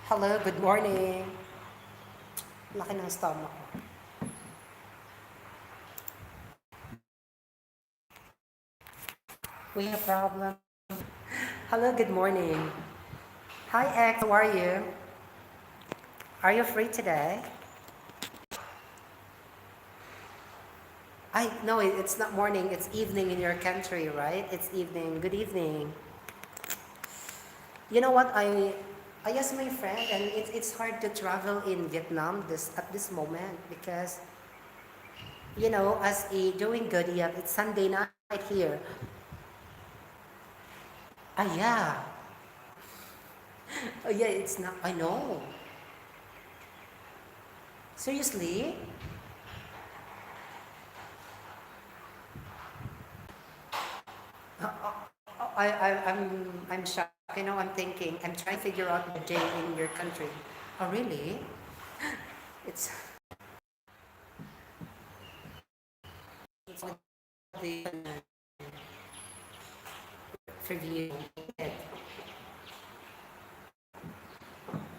Hello, good morning. Laki ng stomach ko. We have a problem. Hello, good morning. Hi, X. How are you? Are you free today? I no, it's not morning. It's evening in your country, right? It's evening. Good evening. You know what? I asked my friend, and it's hard to travel in Vietnam this at this moment because as a doing good, yeah, it's Sunday night here. Ah, yeah. Oh, yeah. It's not. I know. Seriously? I'm shocked. I'm thinking. I'm trying to figure out the day in your country. Oh, really? It's it's what the review.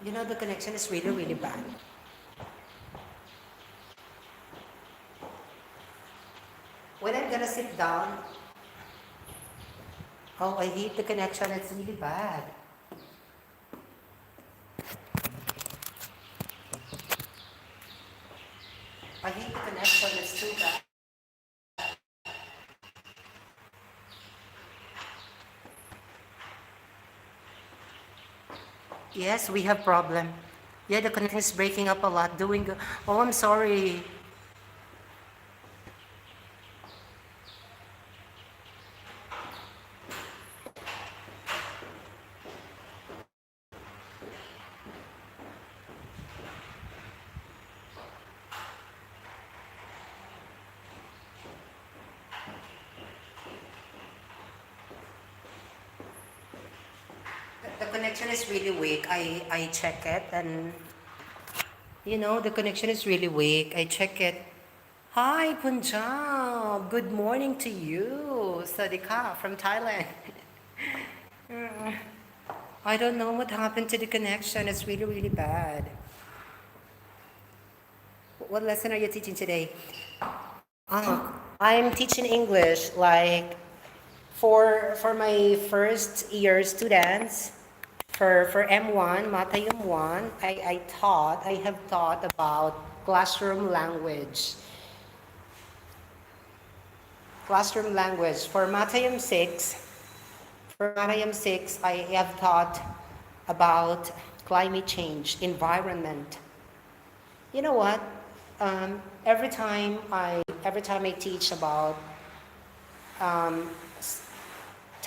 The connection is really really bad. When I'm gonna sit down, oh, I hate the connection. It's really bad. I hate the connection. It's too bad. Yes, we have problem. Yeah, the connection is breaking up a lot. Oh, I'm sorry. The connection is really weak. I check it, and the connection is really weak. I check it. Hi, Punjab. Good morning to you. Sadika from Thailand. I don't know what happened to the connection. It's really, really bad. What lesson are you teaching today? I'm teaching English like for my first year students. For M1, Matayum 1, I have taught about classroom language. Classroom language. For Matayum 6, I have taught about climate change, environment. You know what? Every time I teach about um,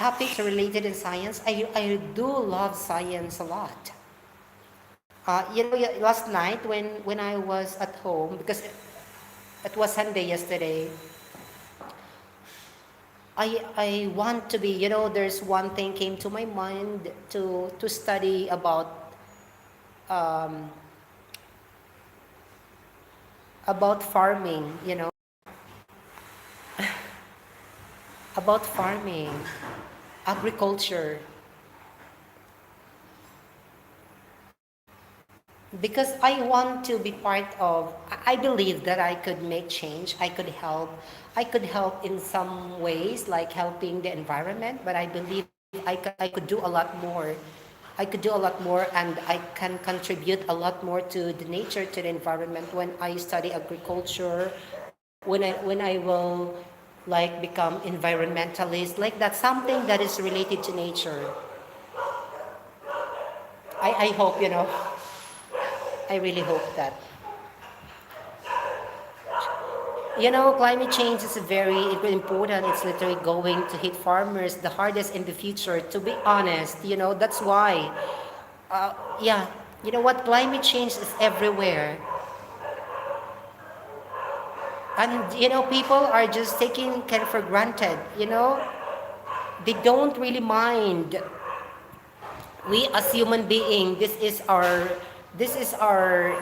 topics related in science, I do love science a lot. Last night when I was at home, because it was Sunday yesterday, I want to be, there's one thing came to my mind to study um, about farming, about farming, agriculture. Because I want to be part of, I believe that I could make change. I could help in some ways, like helping the environment, but I believe I could do a lot more. I could do a lot more, and I can contribute a lot more to the nature, to the environment when I study agriculture, when I will like become environmentalist, like that's something that is related to nature. I hope, I really hope that. Climate change is very important. It's literally going to hit farmers the hardest in the future, to be honest. That's why, yeah, you know what? Climate change is everywhere. And, people are just taking care for granted. They don't really mind. We as human being, this is our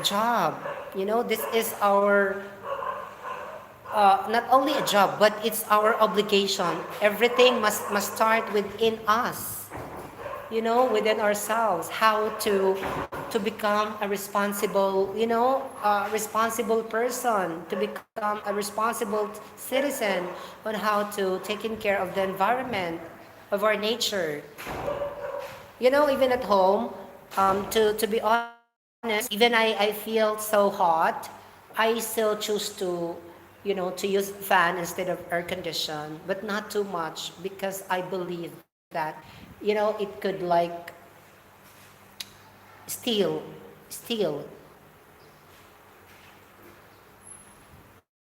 job. This is our not only a job, but it's our obligation. Everything must start within us, within ourselves. How to to become a responsible, responsible person, to become a responsible citizen on how to taking care of the environment, of our nature. Even at home, to be honest, even I feel so hot, I still choose to use fan instead of air condition, but not too much because I believe that, it could like steal, steal.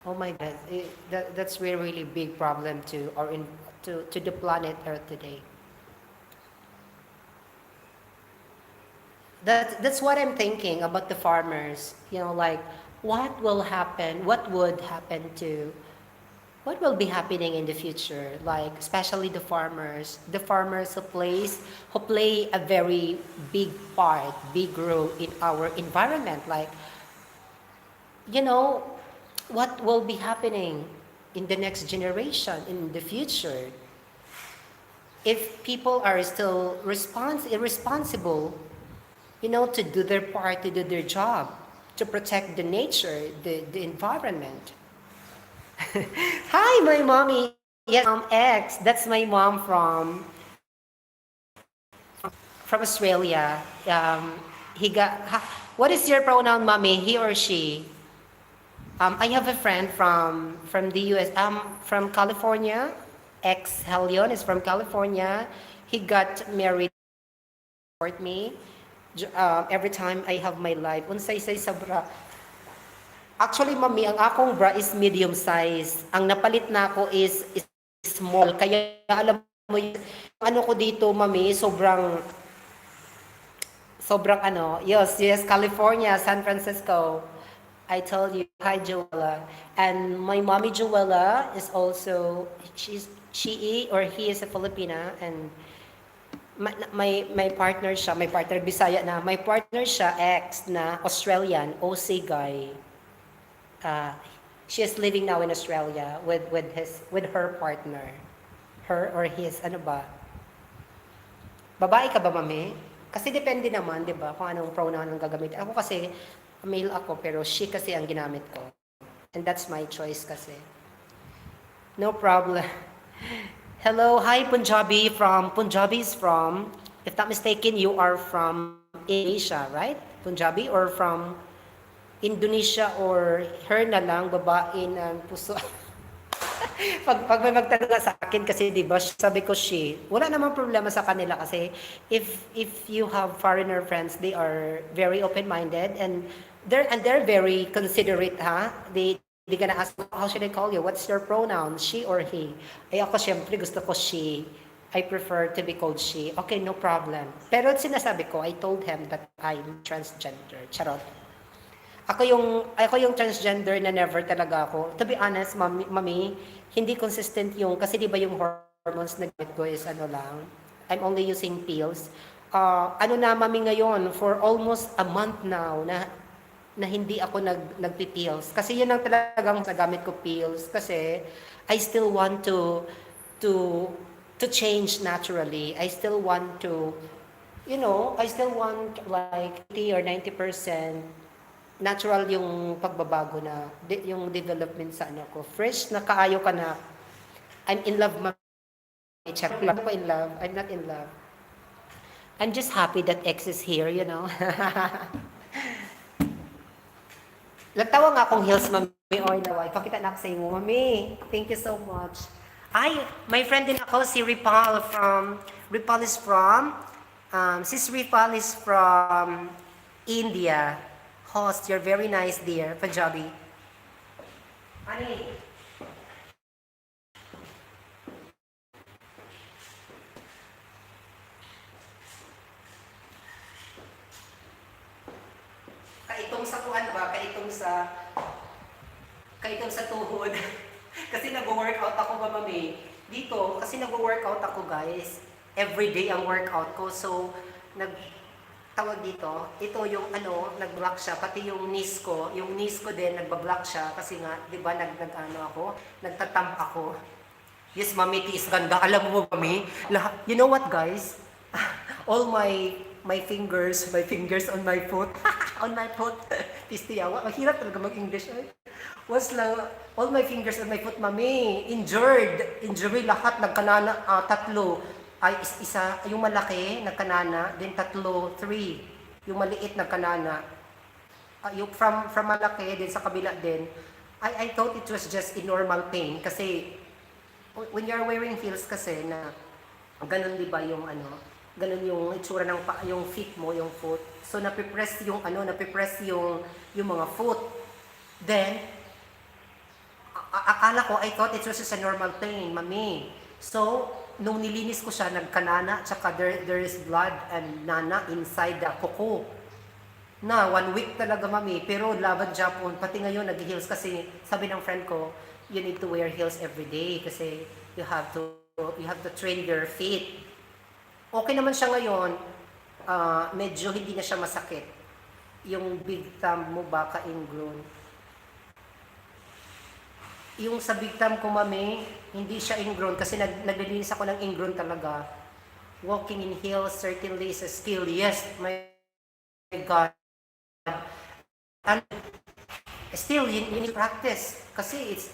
Oh my God, that's really, really big problem to the planet Earth today. That's what I'm thinking about the farmers. Like what will happen? What will be happening in the future? Like especially the farmers who play a very big role in our environment. Like you know, what will be happening in the next generation in the future if people are still irresponsible, to do their part, to do their job, to protect the nature, the environment. Hi, my mommy. Yes, X. That's my mom from Australia. What is your pronoun, mommy? He or she? I have a friend from the U.S. From California. Ex Helion is from California. He got married support me. Every time I have my life. Unsay say sa bra. Actually, mami, ang akong bra is medium size. Ang napalit na ako is small. Kaya alam mo yung ano ko dito, mami, sobrang ano. Yes, yes, California, San Francisco. I told you, hi Joella. And my mommy Joella is also she or he is a Filipina, and my partner Bisaya na, my partner siya ex na Australian, OC guy. Uh, she is living now in Australia with her partner. Her or his, ano ba? Babae ka ba, mami? Kasi depende naman, 'di ba, kung anong pronoun ang gagamitin. Ako kasi male ako pero she kasi ang ginamit ko. And that's my choice kasi. No problem. Hello, hi Punjabis from, if not mistaken, you are from Asia, right? Punjabi or from Indonesia or her na lang, babae ng puso. Pag may magtanong sa akin kasi 'di ba, sabi ko she. Wala namang problema sa kanila kasi if you have foreigner friends, they are very open-minded and they're very considerate, ha? They gonna ask, how should I call you? What's your pronoun? She or he? Ay ako syempre gusto ko she. I prefer to be called she. Okay, no problem. Pero sinasabi ko, I told him that I'm transgender. Charot. Ako yung transgender na never talaga ako. To be honest, mami, hindi consistent yung, kasi di ba yung hormones na gamit ko is ano lang, I'm only using pills. Ano na mami ngayon, for almost a month now, na hindi ako nagpi-pills. Kasi yun ang talagang nagamit ko pills. Kasi I still want to, to change naturally. I still want to, I still want like 80 or 90% natural yung pagbabago na, yung development sa ano ko. Fresh na kaayo ka na, I'm in love, check lang ako in love, I'm not in love. I'm just happy that X is here. Nagtawa nga akong heels, mami, or naway. Pakita na ako sa inyo, mami. Thank you so much. Ay, my friend din ako, si Ripal sis Ripal is from India. Host, you're very nice, dear. Punjabi. Ani? Kaitong sa kuan ba? Kaitong sa tuhod. Kasi nag-workout ako ba, mami? Dito, kasi nag-workout ako, guys. Everyday ang workout ko. So, tawag dito, ito yung nag-block siya, pati yung knees ko din nagba-block siya kasi nga, 'di ba, nagtatamp ako. Yes, mami, tiis ganda. Alam mo, mami, you know what, guys? All my my fingers on my foot, on my foot, pistiyawa, mahirap talaga mag-English, ay. Was lang, all my fingers on my foot, mami, injury lahat, nagkanana, tatlo, ay isa, yung malaki, nagkanana, then tatlo, three, yung maliit, nagkanana, yung from malaki, din sa kabila din, I thought it was just a normal pain, kasi, when you're wearing heels kasi, na, ganun di ba yung ganun yung itsura ng yung feet mo, yung foot. So napipress yung yung mga foot. Then akala ko, I thought it was just a normal pain, mami. So nung nilinis ko siya, nagkanana, tsaka there is blood and nana inside the kuko. Na 1 week talaga, mami. Pero laban Japon, pati ngayon nag-heels kasi sabi ng friend ko, you need to wear heels every day kasi you have to train your feet. Okay naman siya ngayon, medyo hindi na siya masakit. Yung big thumb mo baka ingrown. Yung sa big thumb ko, mami, hindi siya ingrown kasi naglilinis ako ng ingrown talaga. Walking in heels certainly is a skill. Yes, my God. And still, you need to practice. Kasi it's,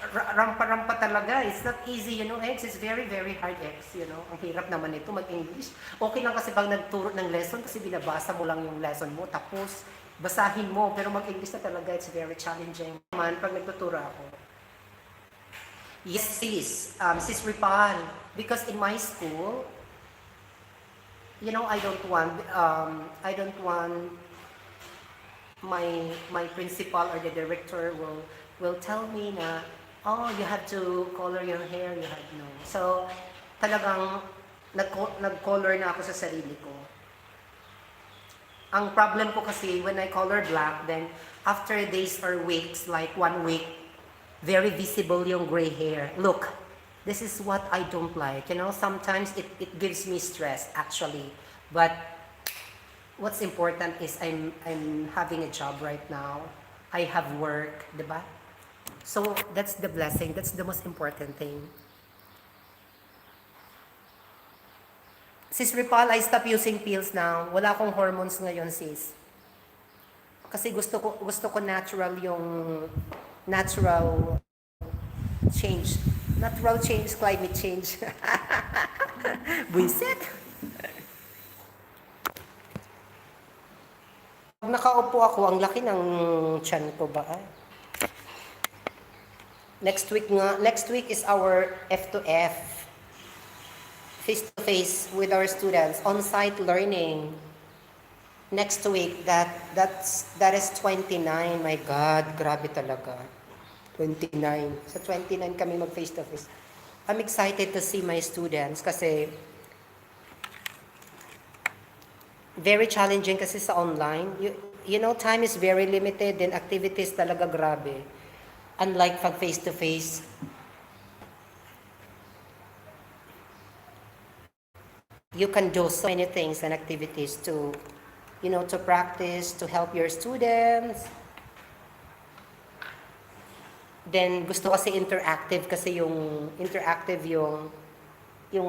rampa-rampa talaga. It's not easy, X is very, very hard, X, Ang hirap naman ito mag-English. Okay lang kasi pag nagturo ng lesson kasi binabasa mo lang yung lesson mo, tapos basahin mo, pero mag-English na talaga, it's very challenging. Man, pag nagtuturo ako. Yes, sis Ripan, because in my school, I don't want my principal or the director will tell me na, oh, you have to color your hair, you have no. So, talagang nag-color na ako sa sarili ko. Ang problem ko kasi, when I color black, then after days or weeks, like 1 week, very visible yung gray hair. Look, this is what I don't like. Sometimes it gives me stress, actually. But what's important is I'm having a job right now. I have work, diba? So, that's the blessing. That's the most important thing. Sis Ripal, I stop using pills now. Wala akong hormones ngayon, sis. Kasi gusto ko natural change. Natural change, climate change. Buisit. Pag nakaupo ako, ang laki ng tiyan ko ba? Next week is our F2F. Face-to-face with our students, on-site learning. Next week, that is 29. My God, grabe talaga. 29. Sa 29 kami mag face-to-face. I'm excited to see my students kasi very challenging kasi sa online. Time is very limited and activities talaga grabe. Unlike pag face-to-face, you can do so many things and activities to practice, to help your students. Then, gusto kasi interactive kasi yung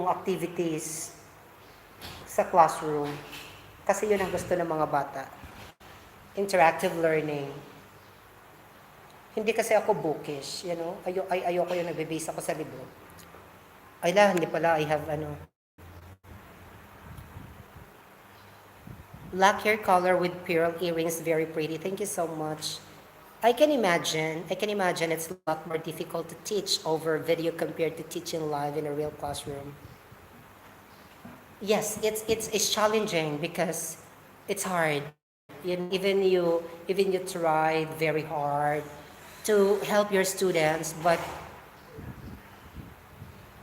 activities sa classroom. Kasi yun ang gusto ng mga bata. Interactive learning. Hindi kasi ako bookish, ayoko yung nagbe-base ako sa libro. Hindi pala, I have black hair color with pearl earrings, very pretty. Thank you so much. I can imagine it's a lot more difficult to teach over video compared to teaching live in a real classroom. Yes, it's challenging because it's hard. Even you tried very hard to help your students, but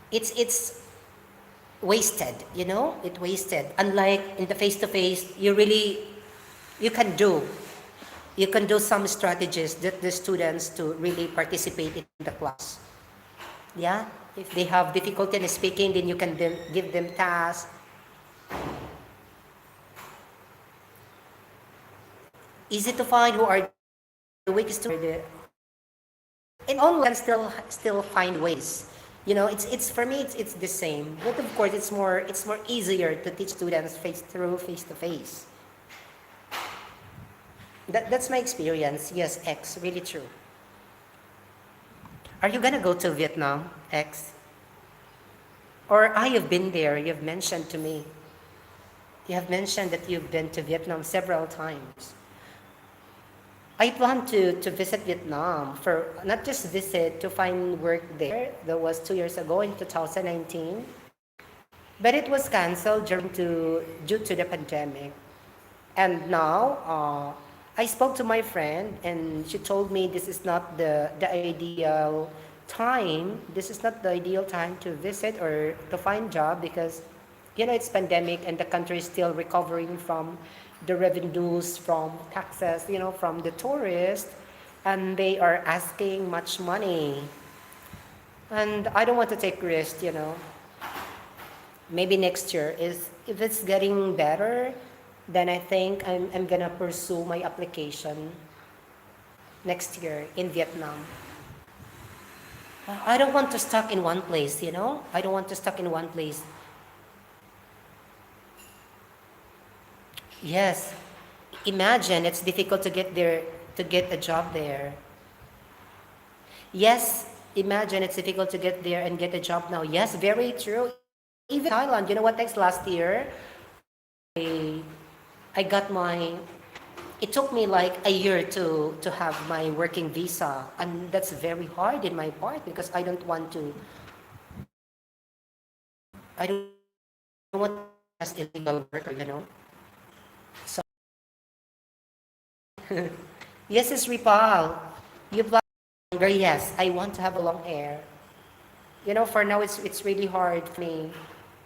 it's wasted, it wasted. Unlike in the face-to-face, you can do some strategies that the students to really participate in the class. Yeah, if they have difficulty in speaking, then you can give them tasks. Easy to find who are the weakest students. And online can still find ways It's for me it's the same, but of course it's more easier to teach students face to face. That's my experience. Yes, X, really true. Are you gonna go to Vietnam, X? Or I have been there. You've mentioned to me. You have mentioned that you've been to Vietnam several times. I plan to visit Vietnam for not just visit to find work there. That was 2 years ago in 2019, but it was canceled due to the pandemic. And now I spoke to my friend, and she told me this is not the ideal time. This is not the ideal time to visit or to find job because it's pandemic and the country is still recovering from the revenues from taxes, from the tourists, and they are asking much money. And I don't want to take risks. Maybe next year is if it's getting better, then I think I'm gonna pursue my application next year in Vietnam. I don't want to stuck in one place. I don't want to stuck in one place. Yes, imagine it's difficult to get there to get a job there. Yes, imagine it's difficult to get there and get a job now. Yes, very true. Even Thailand, you know what? Next last year, I I got my. It took me like a year to have my working visa, and that's very hard in my part because I don't want to. I don't want to as illegal worker. So yes, it's Ripal. You plan longer? Yes, I want to have a long hair. For now it's really hard for me.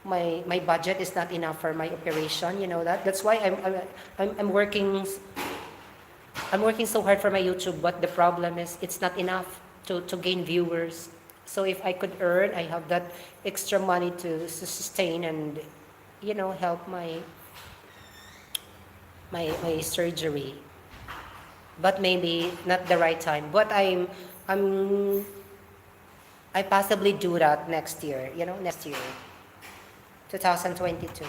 My budget is not enough for my operation. You know that. That's why I'm working so hard for my YouTube, but the problem is it's not enough to gain viewers. So if I could earn, I have that extra money to sustain and help my surgery. But maybe not the right time. But I'm I possibly do that next year. Next year, 2022.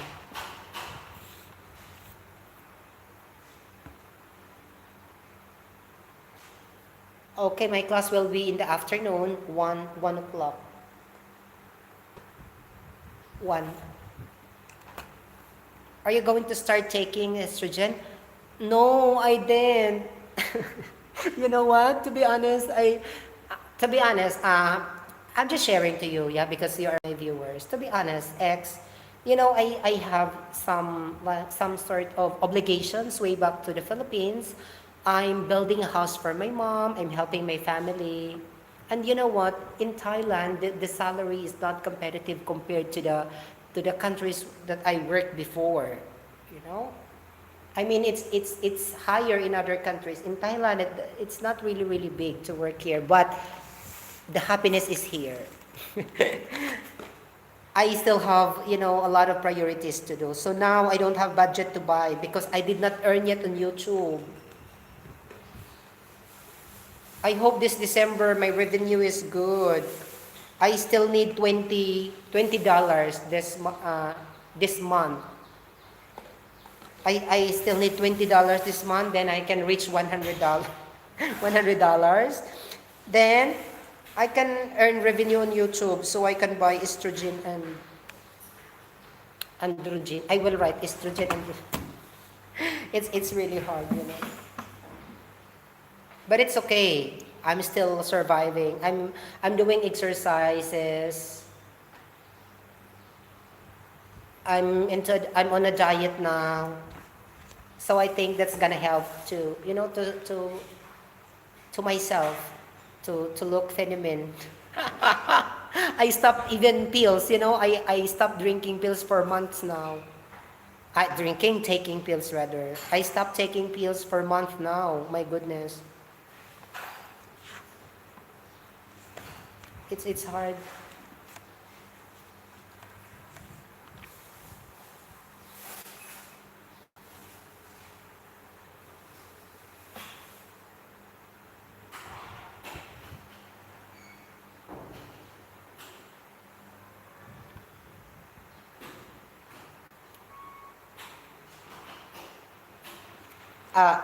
Okay, my class will be in the afternoon, 1 o'clock. 1. Are you going to start taking estrogen? No, I didn't. You know what? To be honest, I'm just sharing to you, yeah, because you are my viewers. To be honest, I have some sort of obligations way back to the Philippines. I'm building a house for my mom. I'm helping my family. And you know what? In Thailand, the salary is not competitive compared to the countries that I worked before. You know, I mean, it's higher in other countries. In Thailand, it's not really really big to work here, but the happiness is here. I still have a lot of priorities to do. So now I don't have budget to buy because I did not earn yet on YouTube. I hope this December my revenue is good. I still need $20 this month. I still need $20 this month, then I can reach $100. $100. Then I can earn revenue on YouTube so I can buy estrogen and androgen. I will write estrogen and it's really hard. But it's okay. I'm still surviving. I'm doing exercises. I'm on a diet now. So I think that's gonna help to myself to look feminine. I stopped even pills. I stopped drinking pills for months now. Taking pills rather. I stopped taking pills for months now. My goodness. It's hard.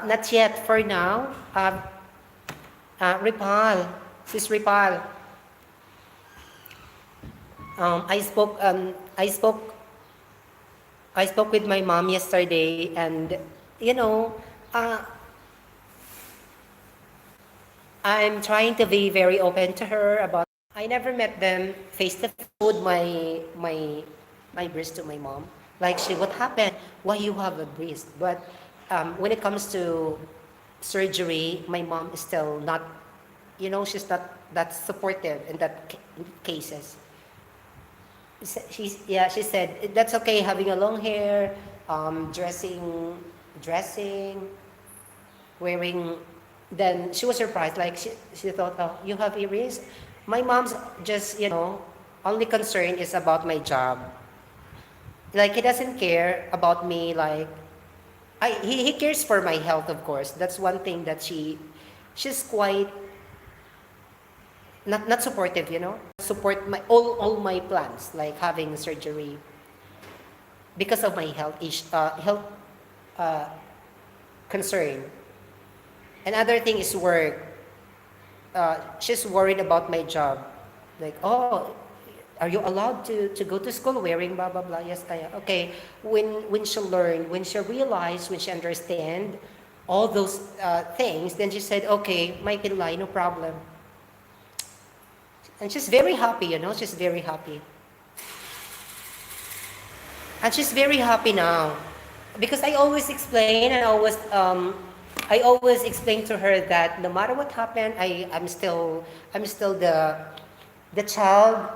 Not yet for now. Ripal, sis Ripal, I spoke. I spoke with my mom yesterday, and you know, uh, I'm trying to be very open to her about. I never met them face to face. My breast to my mom. Like she, what happened? Why you have a breast? But when it comes to surgery, my mom is still not. She's not that supportive in that cases. She said that's okay having a long hair, dressing, wearing. Then she was surprised, like she thought, oh, you have earrings. My mom's just only concern is about my job. Like he doesn't care about me. Like he cares for my health, of course. That's one thing that she's quite not supportive. Support my all my plans, like having surgery because of my health uh, concern. Another thing is work. She's worried about my job. Like, oh, are you allowed to go to school wearing blah blah blah? Yes, I am. Okay. When she learned, when she realized, when she understand all those things, then she said, okay, my pilay, no problem. And she's very happy. She's very happy. And she's very happy now. Because I always explain and I always explain to her that no matter what happened, I'm still the child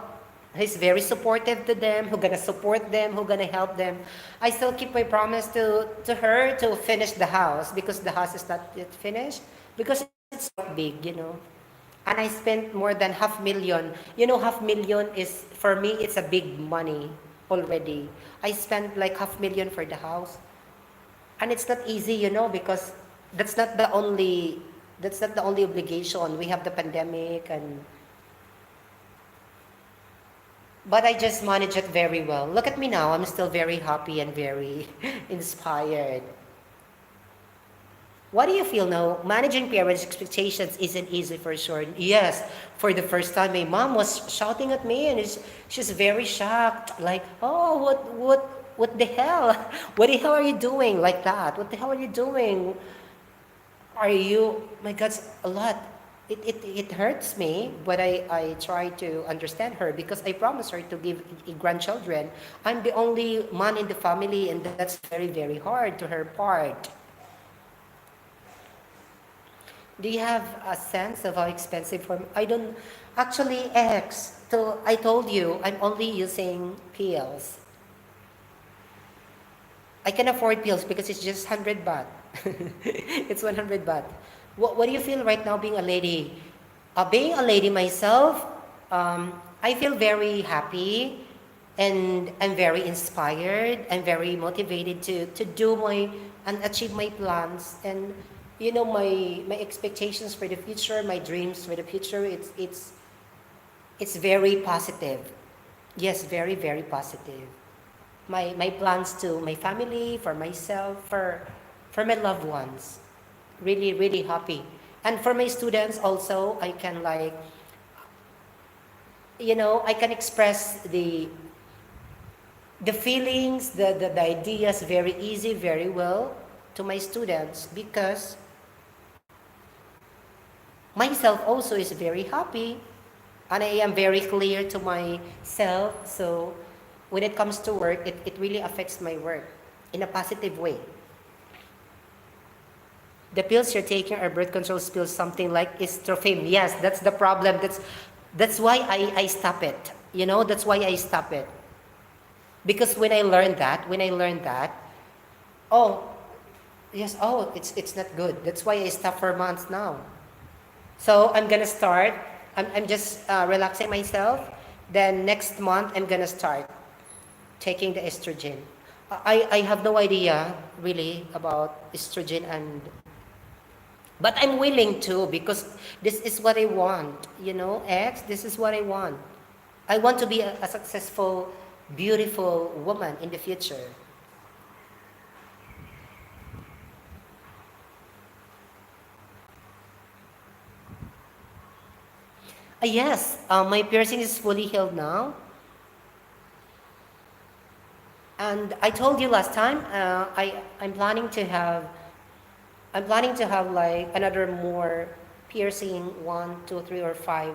who's very supportive to them, who gonna support them, who gonna help them. I still keep my promise to her to finish the house because the house is not yet finished because it's quite big. And I spent more than 500,000. 500,000 is for me it's a big money already. I spent like 500,000 for the house. And it's not easy, because that's not the only obligation. We have the pandemic but I just manage it very well. Look at me now. I'm still very happy and very inspired. What do you feel now? Managing parents' expectations isn't easy for sure. Yes, for the first time, my mom was shouting at me, and she's very shocked. Like, oh, what the hell? What the hell are you doing like that? What the hell are you doing? Are you? My God, a lot. It hurts me, but I try to understand her because I promised her to give grandchildren. I'm the only man in the family, and that's very, very hard to her part. Do you have a sense of how expensive for I don't actually I told you I'm only using pills. I can afford pills because it's just 100 baht. It's 100 baht. What do you feel right now being a lady? Being a lady myself, I feel very happy and I'm very inspired. I'm very motivated to do and achieve my plans and my expectations for the future, my dreams for the future. It's very positive. Yes, very, very positive. My plans to my family, for myself, for my loved ones. Really, really happy. And for my students also, I can I can express the feelings, the ideas very easy, very well to my students because myself also is very happy and I am very clear to myself. So when it comes to work, it really affects my work in a positive way. The pills you're taking are birth control pills, something like estrogen. Yes, that's the problem. That's why I stop it. That's why I stop it. Because when I learned that, oh, yes, oh, it's not good. That's why I stop for months now. So I'm gonna start. I'm just relaxing myself. Then next month I'm gonna start taking the estrogen. I have no idea really about estrogen but I'm willing to because this is what I want. This is what I want. I want to be a successful, beautiful woman in the future. Yes, my piercing is fully healed now. And I told you last time, I'm planning to have like another more piercing, one, two, three, or five,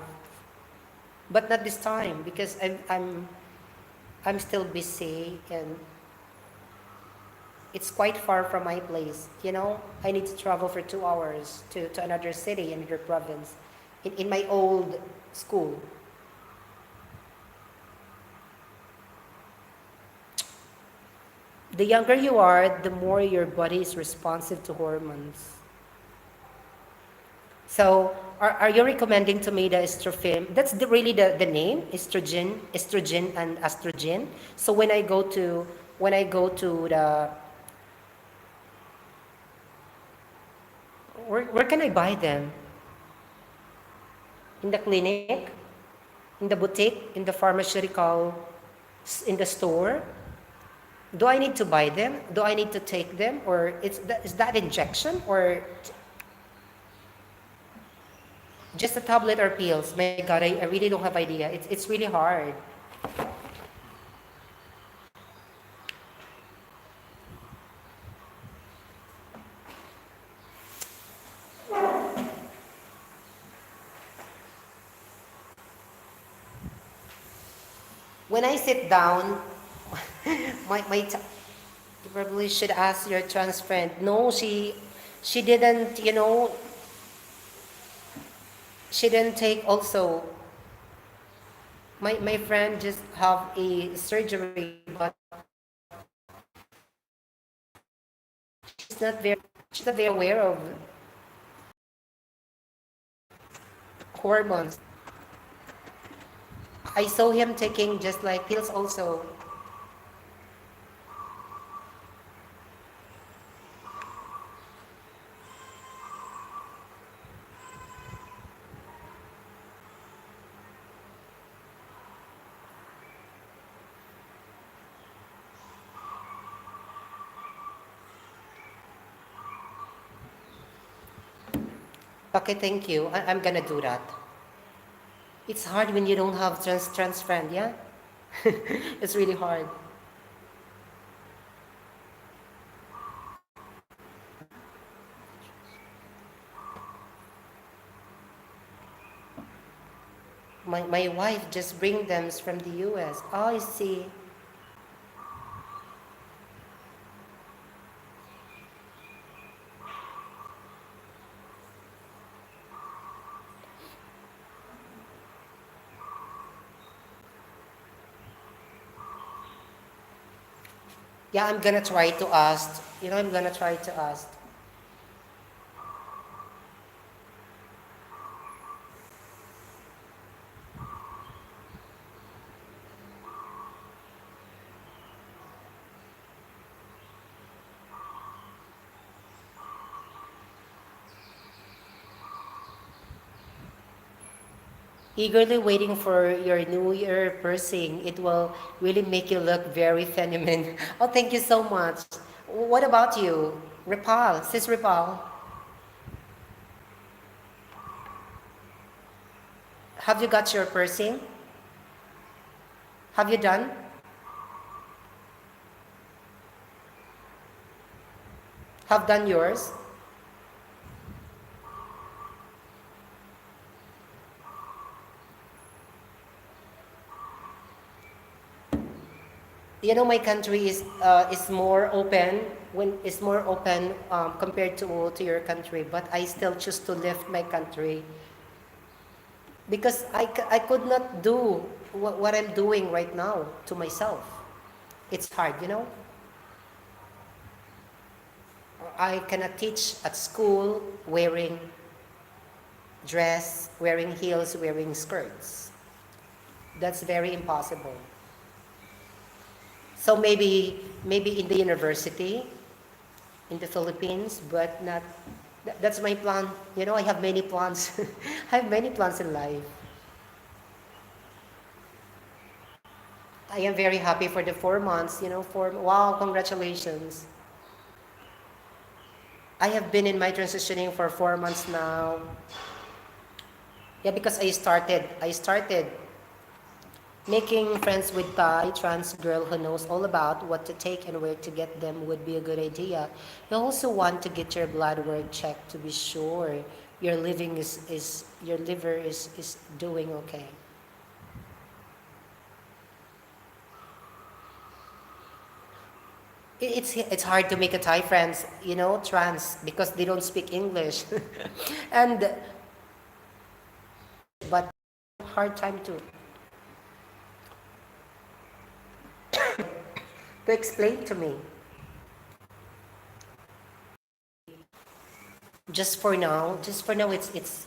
but not this time because I'm still busy and it's quite far from my place. You know, I need to travel for 2 hours to another city, another province, in my old school. The younger you are, the more your body is responsive to hormones. So, are you recommending to me the estrogen? That's really the name, estrogen and estrogen. So when I go to the where can I buy them? In the clinic, in the boutique, in the pharmaceutical, in the store. Do I need to buy them? Do I need to take them, or is that injection or just a tablet or pills? My God, I really don't have idea. It's really hard. When I sit down, you probably should ask your trans friend. No, she didn't. You know, she didn't take also. My friend just have a surgery, but she's not very she's not very aware of hormones. I saw him taking just like pills also. Okay, thank you. I'm gonna do that. It's hard when you don't have trans friend, yeah? It's really hard. My wife just bring them from the US. Oh, I see. Yeah, I'm gonna try to ask. You know, I'm gonna try to ask. Eagerly waiting for your New Year piercing. It will really make you look very feminine. Oh, thank you so much. What about you, Ripal? Sis Ripal, have you got your piercing? Have you done? Have done yours? You know, my country is more open when is more open compared to your country, but I still choose to lift my country because I could not do what I'm doing right now to myself. It's hard, you know. I cannot teach at school wearing dress, wearing heels, wearing skirts. That's very impossible. So maybe in the university in the Philippines, but not. That's my plan. You know, I have many plans. I have many plans in life. I am very happy for the 4 months. You know, wow, congratulations. I have been in my transitioning for 4 months now. Yeah, because I started making friends with Thai trans girl who knows all about what to take and where to get them would be a good idea. You also want to get your blood work checked to be sure your liver is doing okay. It's hard to make a Thai friends, trans because they don't speak English, and but hard time to explain to me. Just for now, it's